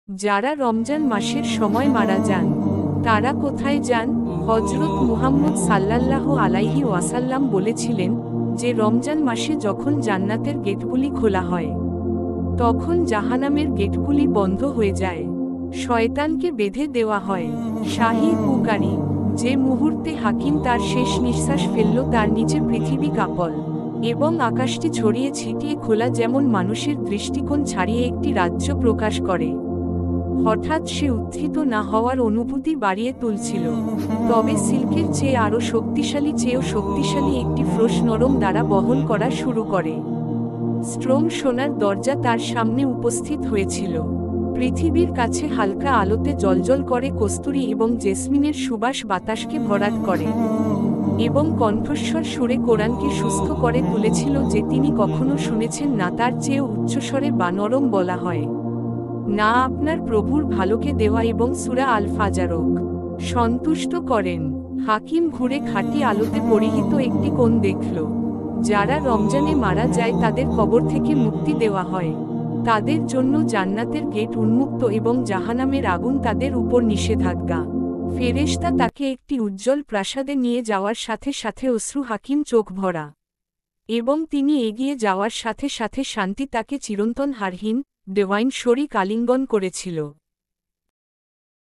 যারা রমজান মাসের সময় মারা যান তারা কোথায় যান? হজরত মুহাম্মদ সাল্লাল্লাহু আলাইহি ওয়াসাল্লাম বলেছিলেন যে রমজান মাসে যখন জান্নাতের গেটগুলি খোলা হয় তখন জাহান্নামের গেটগুলি বন্ধ হয়ে যায়, শয়তানকে বেঁধে দেওয়া হয়। শাহী বুখারী। যে মুহূর্তে হাকিম তার শেষ নিঃশ্বাস ফেলল তার নিচে পৃথিবী কাঁপল এবং আকাশটি ছড়িয়ে ছিটিয়ে খোলা যেমন মানুষের দৃষ্টিকোণ ছাড়িয়ে একটি রাজ্য প্রকাশ করে। হঠাৎ সে উত্থিত না হওয়ার অনুভূতি বাড়িয়ে তুলছিল, তবে সিল্কের চেয়ে আরও চেয়েও শক্তিশালী একটি ফ্রোশ নরম দ্বারা বহন করা শুরু করে। স্ট্রং সোনার দরজা তার সামনে উপস্থিত হয়েছিল। পৃথিবীর কাছে হালকা আলোতে জ্বলজ্বল করে কস্তুরী এবং জেসমিনের সুবাস বাতাসকে ভরাট করে এবং কণ্ঠস্বর সুরে কোরআনকে সুস্থ করে তুলেছিল যে তিনি কখনো শুনেছেন না তার চেয়েও উচ্চস্বরে বা নরম বলা হয় না আপনার প্রভুর ভালোকে দেওয়া এবং সূরা আল ফাজারক সন্তুষ্ট করেন। হাকিম ঘুরে খাঁটি আলোতে পরিহিত একটি কোণ দেখল। যারা রমজানে মারা যায় তাদের কবর থেকে মুক্তি দেওয়া হয়, তাদের জন্য জান্নাতের গেট উন্মুক্ত এবং জাহান্নামের আগুন তাদের উপর নিষেধাজ্ঞা। ফেরেশতা তাকে একটি উজ্জ্বল প্রাসাদে নিয়ে যাওয়ার সাথে সাথে অশ্রু হাকিম চোখ ভরা এবং তিনি এগিয়ে যাওয়ার সাথে সাথে শান্তি তাকে চিরন্তন হারহীন ডিভাইন শরীক আলিঙ্গন করেছিল।